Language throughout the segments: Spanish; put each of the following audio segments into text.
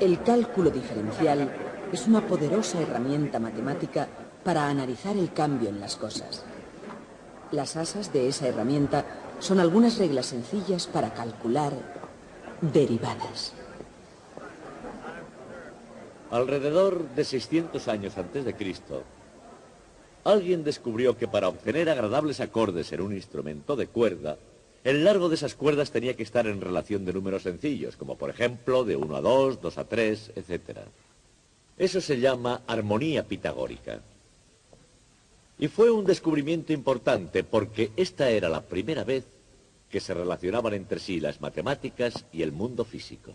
El cálculo diferencial es una poderosa herramienta matemática para analizar el cambio en las cosas. Las asas de esa herramienta son algunas reglas sencillas para calcular derivadas. Alrededor de 600 años antes de Cristo, alguien descubrió que para obtener agradables acordes en un instrumento de cuerda, el largo de esas cuerdas tenía que estar en relación de números sencillos, como por ejemplo de 1 a 2, 2 a 3, etc. Eso se llama armonía pitagórica. Y fue un descubrimiento importante porque esta era la primera vez que se relacionaban entre sí las matemáticas y el mundo físico.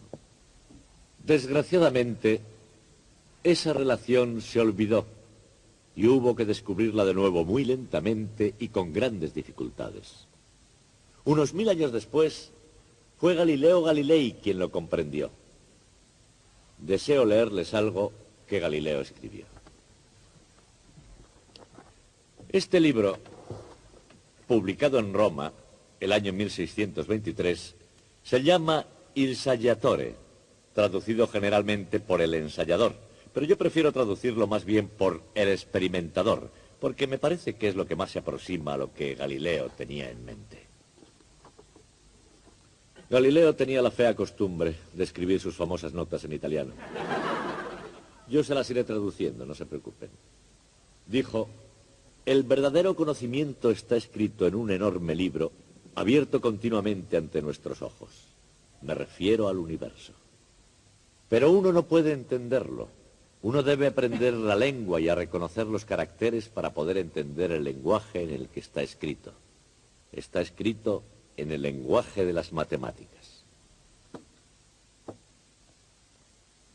Desgraciadamente, esa relación se olvidó y hubo que descubrirla de nuevo muy lentamente y con grandes dificultades. Unos 1000 años después, fue Galileo Galilei quien lo comprendió. Deseo leerles algo que Galileo escribió. Este libro, publicado en Roma, el año 1623, se llama Il Saggiatore, traducido generalmente por el ensayador, pero yo prefiero traducirlo más bien por el experimentador, porque me parece que es lo que más se aproxima a lo que Galileo tenía en mente. Galileo tenía la fea costumbre de escribir sus famosas notas en italiano. Yo se las iré traduciendo, no se preocupen. Dijo: el verdadero conocimiento está escrito en un enorme libro, abierto continuamente ante nuestros ojos. Me refiero al universo. Pero uno no puede entenderlo. Uno debe aprender la lengua y a reconocer los caracteres para poder entender el lenguaje en el que está escrito. Está escrito en el lenguaje de las matemáticas.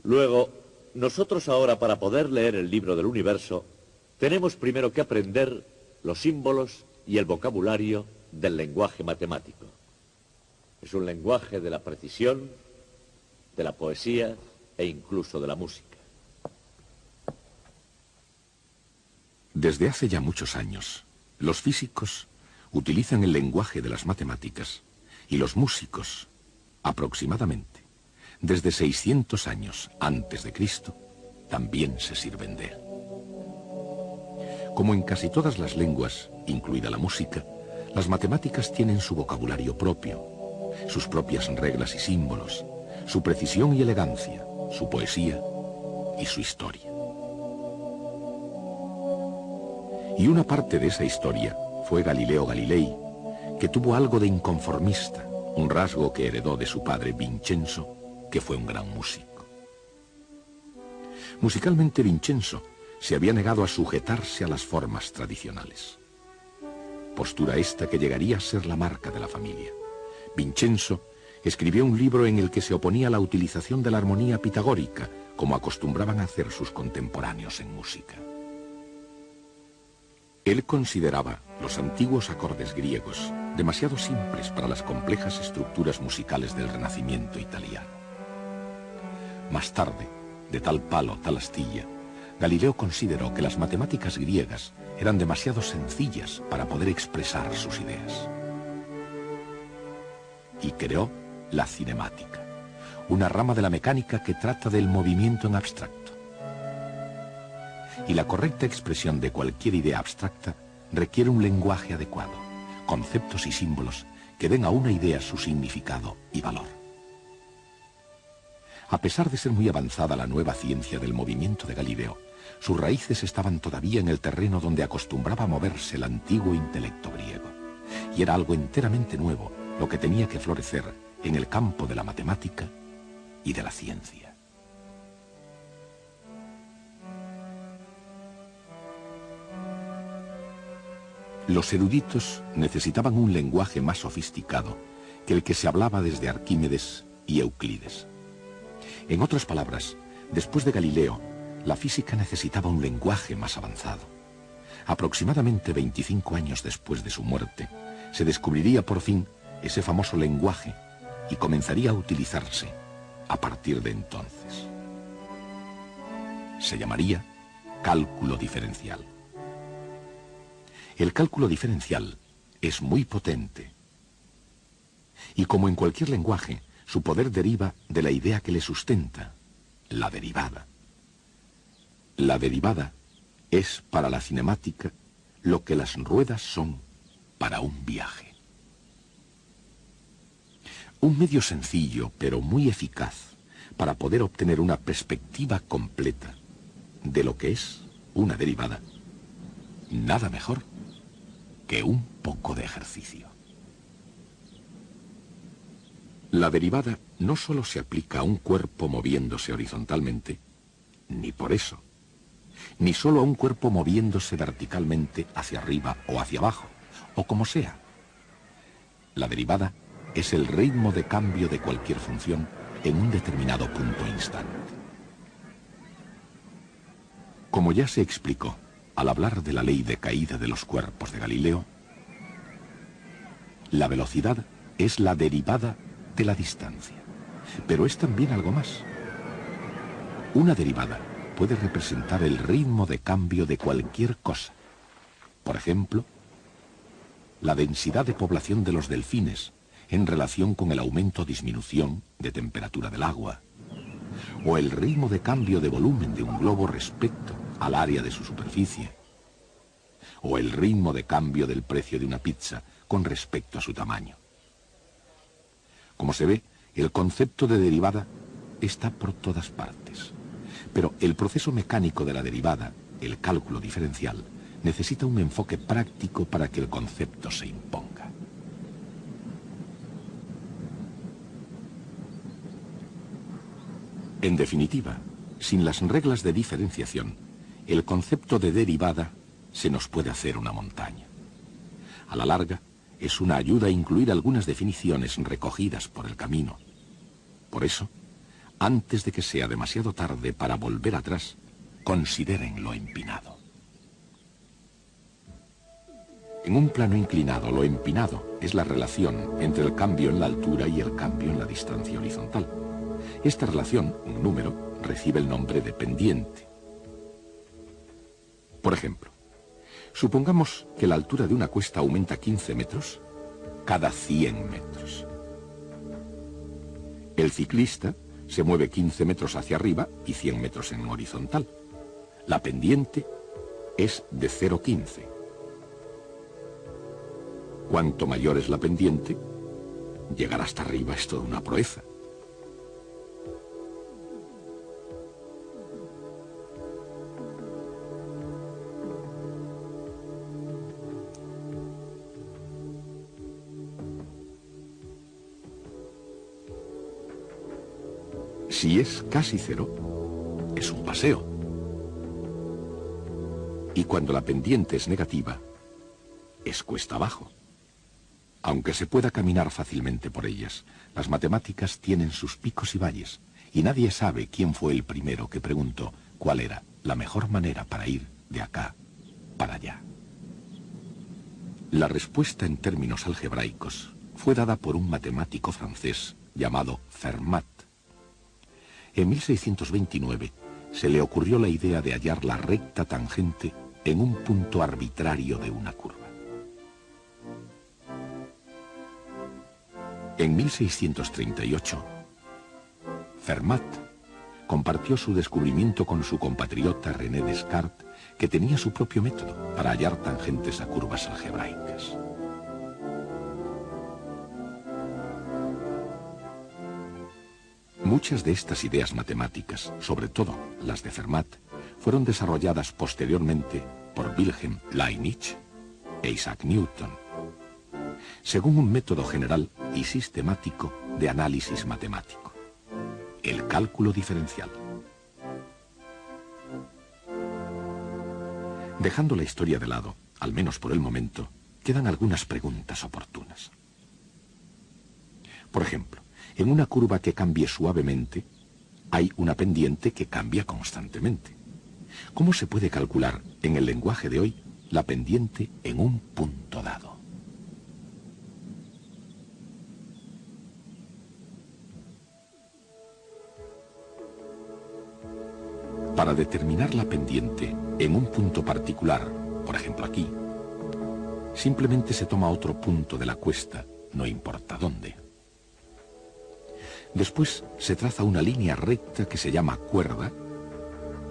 Luego, nosotros ahora, para poder leer el libro del universo, tenemos primero que aprender los símbolos y el vocabulario del lenguaje matemático. Es un lenguaje de la precisión, de la poesía e incluso de la música. Desde hace ya muchos años, los físicos utilizan el lenguaje de las matemáticas y los músicos, aproximadamente, desde 600 años antes de Cristo, también se sirven de él. Como en casi todas las lenguas, incluida la música, las matemáticas tienen su vocabulario propio, sus propias reglas y símbolos, su precisión y elegancia, su poesía y su historia. Y una parte de esa historia fue Galileo Galilei, que tuvo algo de inconformista, un rasgo que heredó de su padre Vincenzo, que fue un gran músico. Musicalmente, Vincenzo se había negado a sujetarse a las formas tradicionales. Postura esta que llegaría a ser la marca de la familia. Vincenzo escribió un libro en el que se oponía a la utilización de la armonía pitagórica, como acostumbraban a hacer sus contemporáneos en música. Él consideraba los antiguos acordes griegos demasiado simples para las complejas estructuras musicales del Renacimiento italiano. Más tarde, de tal palo, tal astilla, Galileo consideró que las matemáticas griegas eran demasiado sencillas para poder expresar sus ideas. Y creó la cinemática, una rama de la mecánica que trata del movimiento en abstracto. Y la correcta expresión de cualquier idea abstracta requiere un lenguaje adecuado, conceptos y símbolos que den a una idea su significado y valor. A pesar de ser muy avanzada la nueva ciencia del movimiento de Galileo, sus raíces estaban todavía en el terreno donde acostumbraba moverse el antiguo intelecto griego. Y era algo enteramente nuevo lo que tenía que florecer en el campo de la matemática y de la ciencia. Los eruditos necesitaban un lenguaje más sofisticado que el que se hablaba desde Arquímedes y Euclides. En otras palabras, después de Galileo, la física necesitaba un lenguaje más avanzado. Aproximadamente 25 años después de su muerte, se descubriría por fin ese famoso lenguaje y comenzaría a utilizarse a partir de entonces. Se llamaría cálculo diferencial. El cálculo diferencial es muy potente y, como en cualquier lenguaje, su poder deriva de la idea que le sustenta, la derivada. La derivada es para la cinemática lo que las ruedas son para un viaje. Un medio sencillo, pero muy eficaz, para poder obtener una perspectiva completa de lo que es una derivada. Nada mejor que un poco de ejercicio. La derivada no solo se aplica a un cuerpo moviéndose horizontalmente, ni por eso, ni solo a un cuerpo moviéndose verticalmente hacia arriba o hacia abajo, o como sea. La derivada es el ritmo de cambio de cualquier función en un determinado punto instante. Como ya se explicó al hablar de la ley de caída de los cuerpos de Galileo, la velocidad es la derivada de la distancia, pero es también algo más. Una derivada puede representar el ritmo de cambio de cualquier cosa. Por ejemplo, la densidad de población de los delfines en relación con el aumento o disminución de temperatura del agua, o el ritmo de cambio de volumen de un globo respecto al área de su superficie, o el ritmo de cambio del precio de una pizza con respecto a su tamaño. Como se ve, el concepto de derivada está por todas partes. Pero el proceso mecánico de la derivada, el cálculo diferencial, necesita un enfoque práctico para que el concepto se imponga. En definitiva, sin las reglas de diferenciación, el concepto de derivada se nos puede hacer una montaña. A la larga, es una ayuda a incluir algunas definiciones recogidas por el camino. Por eso, antes de que sea demasiado tarde para volver atrás, consideren lo empinado. En un plano inclinado, lo empinado es la relación entre el cambio en la altura y el cambio en la distancia horizontal. Esta relación, un número, recibe el nombre de pendiente. Por ejemplo, supongamos que la altura de una cuesta aumenta 15 metros cada 100 metros. El ciclista se mueve 15 metros hacia arriba y 100 metros en horizontal. La pendiente es de 0,15. Cuanto mayor es la pendiente, llegar hasta arriba es toda una proeza. Si es casi cero, es un paseo. Y cuando la pendiente es negativa, es cuesta abajo. Aunque se pueda caminar fácilmente por ellas, las matemáticas tienen sus picos y valles, y nadie sabe quién fue el primero que preguntó cuál era la mejor manera para ir de acá para allá. La respuesta en términos algebraicos fue dada por un matemático francés llamado Fermat. En 1629 se le ocurrió la idea de hallar la recta tangente en un punto arbitrario de una curva. En 1638, Fermat compartió su descubrimiento con su compatriota René Descartes, que tenía su propio método para hallar tangentes a curvas algebraicas. Muchas de estas ideas matemáticas, sobre todo las de Fermat, fueron desarrolladas posteriormente por Wilhelm Leibniz e Isaac Newton, según un método general y sistemático de análisis matemático, el cálculo diferencial. Dejando la historia de lado, al menos por el momento, quedan algunas preguntas oportunas. Por ejemplo, en una curva que cambie suavemente, hay una pendiente que cambia constantemente. ¿Cómo se puede calcular, en el lenguaje de hoy, la pendiente en un punto dado? Para determinar la pendiente en un punto particular, por ejemplo aquí, simplemente se toma otro punto de la cuesta, no importa dónde. Después se traza una línea recta que se llama cuerda,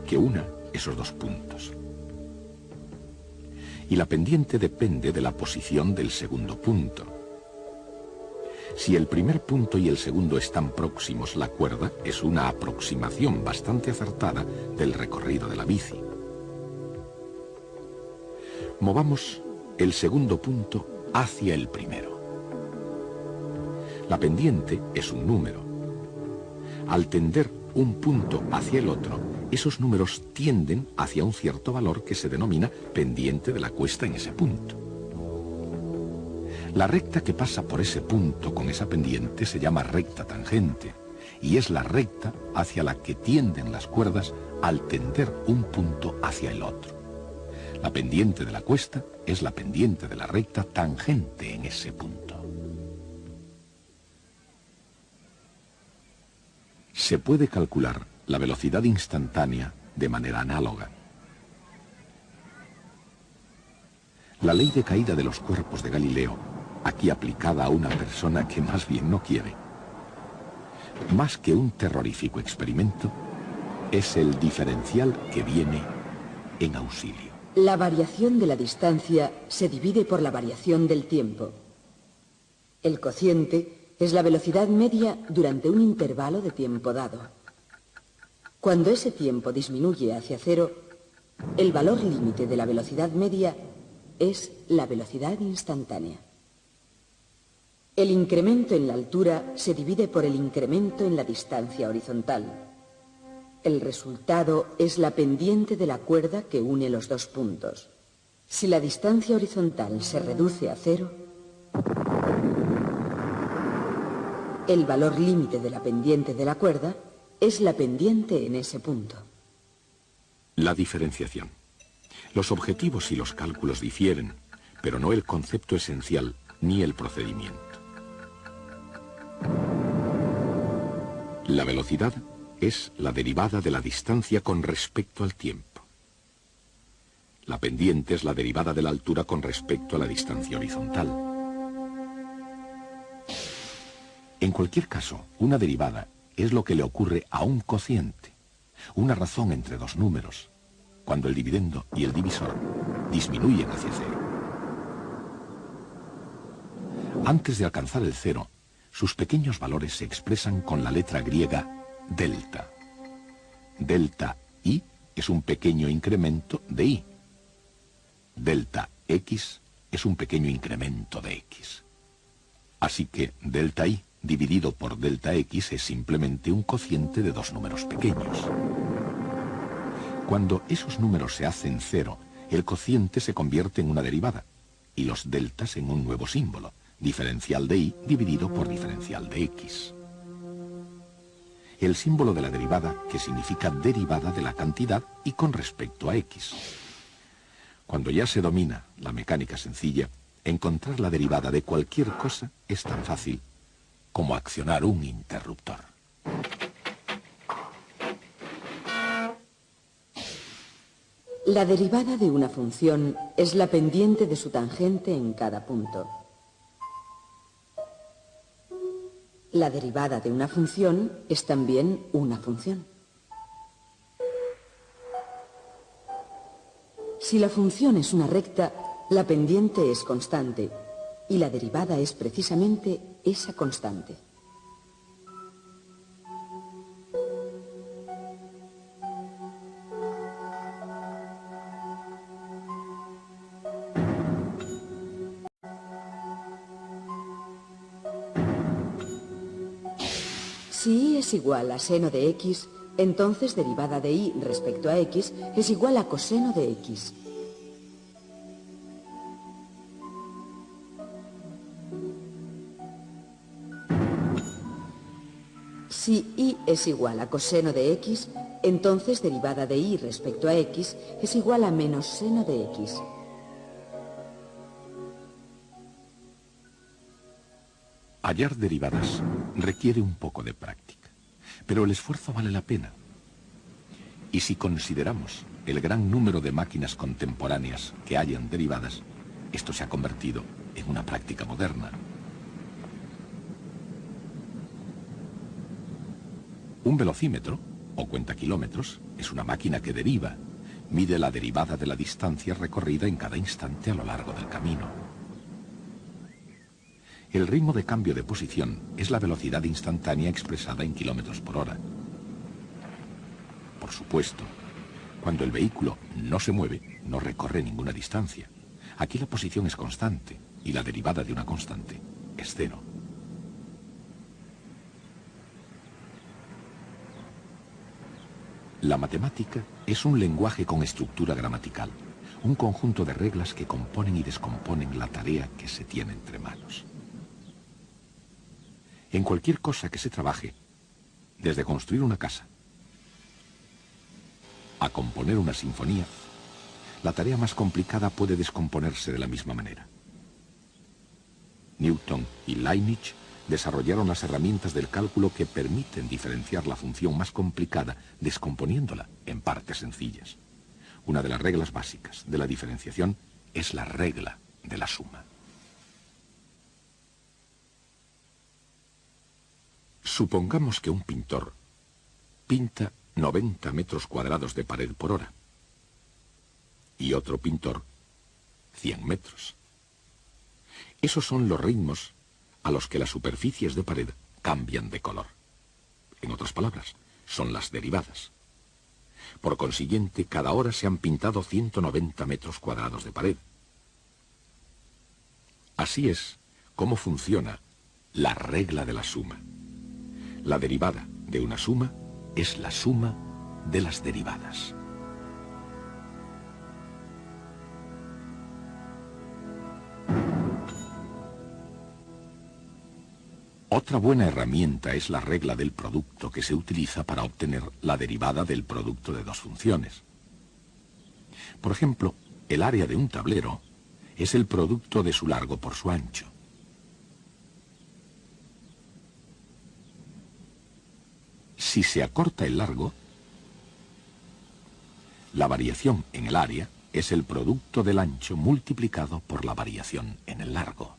que una esos dos puntos. Y la pendiente depende de la posición del segundo punto. Si el primer punto y el segundo están próximos, la cuerda es una aproximación bastante acertada del recorrido de la bici. Movamos el segundo punto hacia el primero. La pendiente es un número. Al tender un punto hacia el otro, esos números tienden hacia un cierto valor que se denomina pendiente de la cuesta en ese punto. La recta que pasa por ese punto con esa pendiente se llama recta tangente, y es la recta hacia la que tienden las cuerdas al tender un punto hacia el otro. La pendiente de la cuesta es la pendiente de la recta tangente en ese punto. Se puede calcular la velocidad instantánea de manera análoga. La ley de caída de los cuerpos de Galileo, aquí aplicada a una persona que más bien no quiere, más que un terrorífico experimento, es el diferencial que viene en auxilio. La variación de la distancia se divide por la variación del tiempo. El cociente es la velocidad media durante un intervalo de tiempo dado. Cuando ese tiempo disminuye hacia cero, el valor límite de la velocidad media es la velocidad instantánea. El incremento en la altura se divide por el incremento en la distancia horizontal. El resultado es la pendiente de la cuerda que une los dos puntos. Si la distancia horizontal se reduce a cero, el valor límite de la pendiente de la cuerda es la pendiente en ese punto. La diferenciación. Los objetivos y los cálculos difieren, pero no el concepto esencial ni el procedimiento. La velocidad es la derivada de la distancia con respecto al tiempo. La pendiente es la derivada de la altura con respecto a la distancia horizontal. En cualquier caso, una derivada es lo que le ocurre a un cociente, una razón entre dos números, cuando el dividendo y el divisor disminuyen hacia cero. Antes de alcanzar el cero, sus pequeños valores se expresan con la letra griega delta. Delta i es un pequeño incremento de i. Delta x es un pequeño incremento de x. Así que delta i dividido por delta x es simplemente un cociente de dos números pequeños. Cuando esos números se hacen cero, el cociente se convierte en una derivada y los deltas en un nuevo símbolo, diferencial de y dividido por diferencial de x. El símbolo de la derivada, que significa derivada de la cantidad y con respecto a x. Cuando ya se domina la mecánica sencilla, encontrar la derivada de cualquier cosa es tan fácil como accionar un interruptor. La derivada de una función es la pendiente de su tangente en cada punto. La derivada de una función es también una función. Si la función es una recta, la pendiente es constante y la derivada es precisamente esa constante. Si y es igual a seno de x, entonces derivada de y respecto a x es igual a coseno de x. Si y es igual a coseno de x, entonces derivada de y respecto a x es igual a menos seno de x. Hallar derivadas requiere un poco de práctica, pero el esfuerzo vale la pena. Y si consideramos el gran número de máquinas contemporáneas que hallan derivadas, esto se ha convertido en una práctica moderna. Un velocímetro, o cuentakilómetros, es una máquina que deriva, mide la derivada de la distancia recorrida en cada instante a lo largo del camino. El ritmo de cambio de posición es la velocidad instantánea expresada en kilómetros por hora. Por supuesto, cuando el vehículo no se mueve, no recorre ninguna distancia. Aquí la posición es constante y la derivada de una constante es cero. La matemática es un lenguaje con estructura gramatical, un conjunto de reglas que componen y descomponen la tarea que se tiene entre manos. En cualquier cosa que se trabaje, desde construir una casa a componer una sinfonía, la tarea más complicada puede descomponerse de la misma manera. Newton y Leibniz desarrollaron las herramientas del cálculo que permiten diferenciar la función más complicada, descomponiéndola en partes sencillas. Una de las reglas básicas de la diferenciación es la regla de la suma. Supongamos que un pintor pinta 90 metros cuadrados de pared por hora y otro pintor 100 metros. Esos son los ritmos a los que las superficies de pared cambian de color. En otras palabras, son las derivadas. Por consiguiente, cada hora se han pintado 190 metros cuadrados de pared. Así es como funciona la regla de la suma. La derivada de una suma es la suma de las derivadas. Otra buena herramienta es la regla del producto que se utiliza para obtener la derivada del producto de dos funciones. Por ejemplo, el área de un tablero es el producto de su largo por su ancho. Si se acorta el largo, la variación en el área es el producto del ancho multiplicado por la variación en el largo.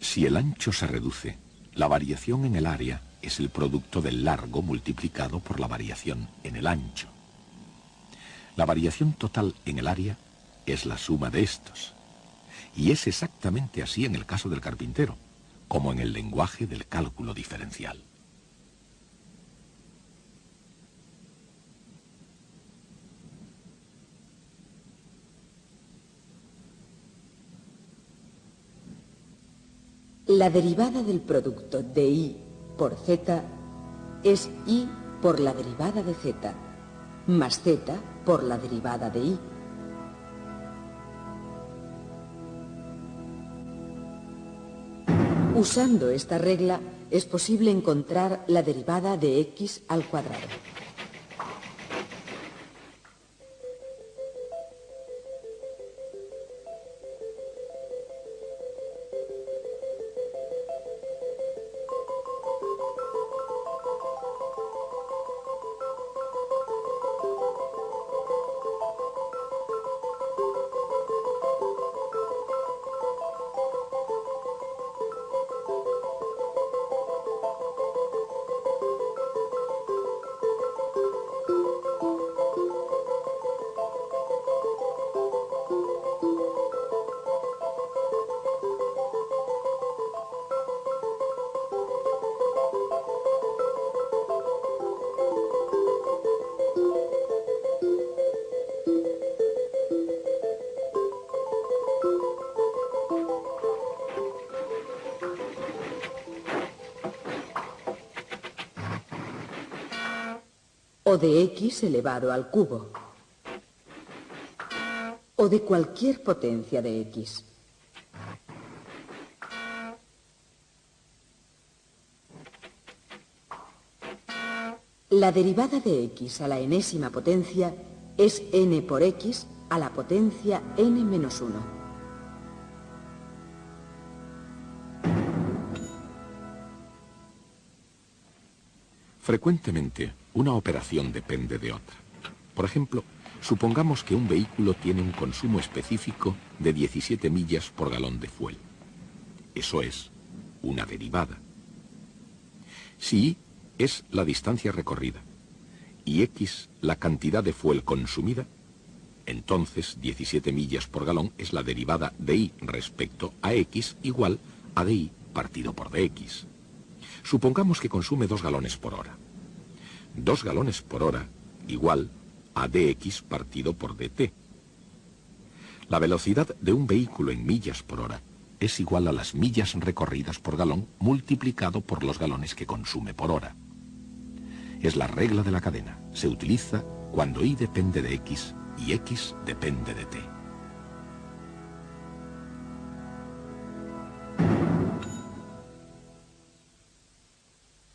Si el ancho se reduce, la variación en el área es el producto del largo multiplicado por la variación en el ancho. La variación total en el área es la suma de estos. Y es exactamente así en el caso del carpintero, como en el lenguaje del cálculo diferencial. La derivada del producto de y por z es y por la derivada de z, más z por la derivada de y. Usando esta regla, es posible encontrar la derivada de x al cuadrado. O de x elevado al cubo, o de cualquier potencia de x. La derivada de x a la enésima potencia es n por x a la potencia n menos 1. Frecuentemente, una operación depende de otra. Por ejemplo, Supongamos que un vehículo tiene un consumo específico de 17 millas por galón de fuel. Eso es una derivada. Si Y es la distancia recorrida y X la cantidad de fuel consumida, entonces 17 millas por galón es la derivada de Y respecto a X igual a dY partido por dX. Supongamos que consume 2 galones por hora. 2 galones por hora igual a dx partido por dt. La velocidad de un vehículo en millas por hora es igual a las millas recorridas por galón multiplicado por los galones que consume por hora. Es la regla de la cadena. Se utiliza cuando Y depende de X y X depende de T.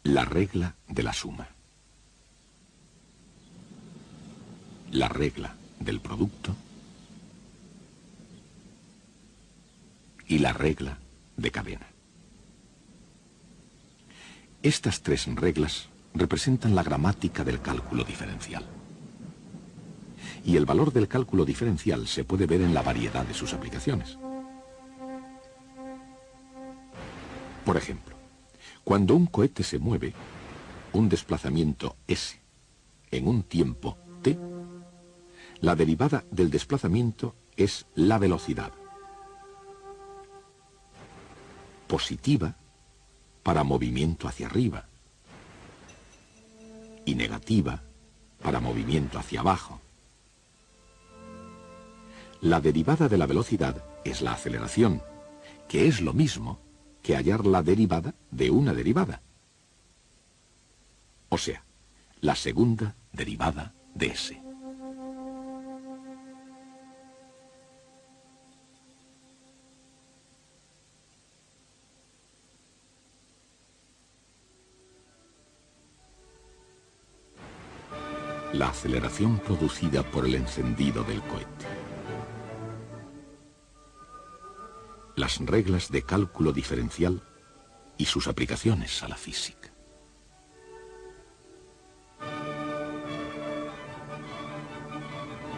La regla de la suma. La regla del producto y la regla de cadena. Estas 3 reglas representan la gramática del cálculo diferencial. Y el valor del cálculo diferencial se puede ver en la variedad de sus aplicaciones. Por ejemplo, cuando un cohete se mueve, un desplazamiento s, en un tiempo t, la derivada del desplazamiento es la velocidad. Positiva para movimiento hacia arriba y negativa para movimiento hacia abajo. La derivada de la velocidad es la aceleración, que es lo mismo que hallar la derivada de una derivada. O sea, la segunda derivada de s. La aceleración producida por el encendido del cohete. Las reglas de cálculo diferencial y sus aplicaciones a la física.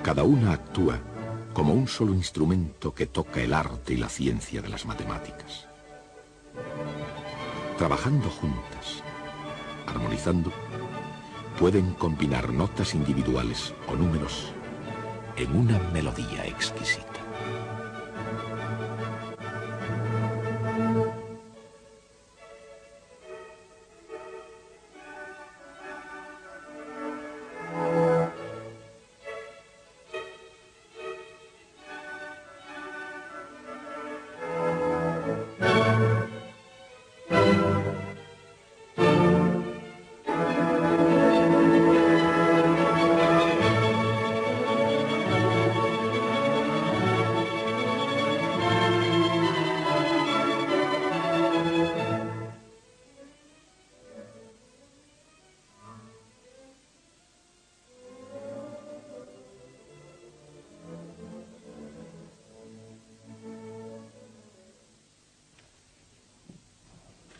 Cada una actúa como un solo instrumento que toca el arte y la ciencia de las matemáticas. Trabajando juntas, armonizando, pueden combinar notas individuales o números en una melodía exquisita.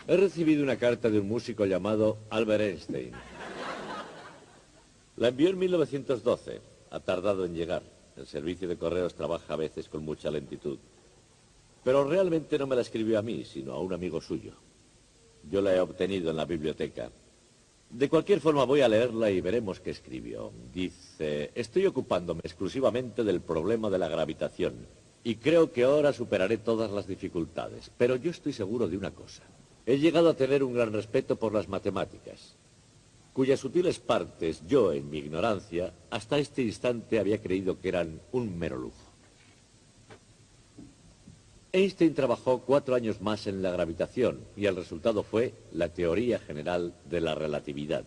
He recibido una carta de un músico llamado Albert Einstein. La envió en 1912. Ha tardado en llegar. El servicio de correos trabaja a veces con mucha lentitud. Pero realmente no me la escribió a mí, sino a un amigo suyo. Yo la he obtenido en la biblioteca. De cualquier forma voy a leerla y veremos qué escribió. Dice: estoy ocupándome exclusivamente del problema de la gravitación y creo que ahora superaré todas las dificultades. Pero yo estoy seguro de una cosa. He llegado a tener un gran respeto por las matemáticas, cuyas sutiles partes yo, en mi ignorancia, hasta este instante había creído que eran un mero lujo. Einstein trabajó 4 años más en la gravitación y el resultado fue la teoría general de la relatividad,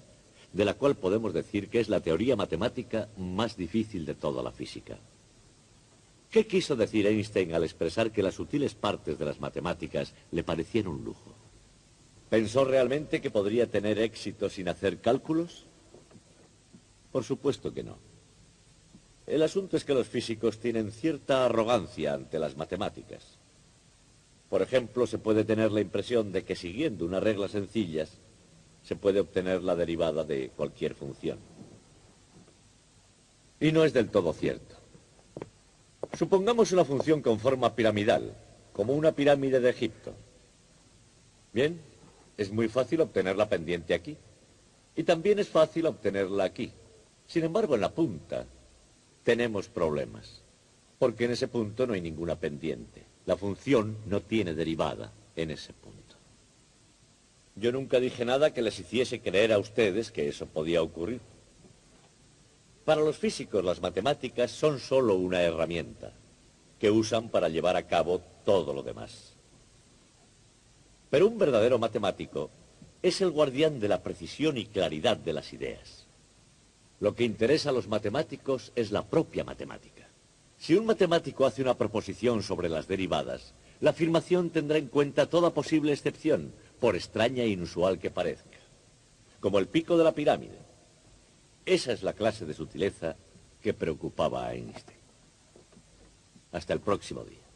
de la cual podemos decir que es la teoría matemática más difícil de toda la física. ¿Qué quiso decir Einstein al expresar que las sutiles partes de las matemáticas le parecían un lujo? ¿Pensó realmente que podría tener éxito sin hacer cálculos? Por supuesto que no. El asunto es que los físicos tienen cierta arrogancia ante las matemáticas. Por ejemplo, se puede tener la impresión de que siguiendo unas reglas sencillas se puede obtener la derivada de cualquier función. Y no es del todo cierto. Supongamos una función con forma piramidal, como una pirámide de Egipto. Bien, es muy fácil obtener la pendiente aquí. Y también es fácil obtenerla aquí. Sin embargo, en la punta tenemos problemas. Porque en ese punto no hay ninguna pendiente. La función no tiene derivada en ese punto. Yo nunca dije nada que les hiciese creer a ustedes que eso podía ocurrir. Para los físicos, las matemáticas son solo una herramienta que usan para llevar a cabo todo lo demás. Pero un verdadero matemático es el guardián de la precisión y claridad de las ideas. Lo que interesa a los matemáticos es la propia matemática. Si un matemático hace una proposición sobre las derivadas, la afirmación tendrá en cuenta toda posible excepción, por extraña e inusual que parezca. Como el pico de la pirámide. Esa es la clase de sutileza que preocupaba a Einstein. Hasta el próximo día.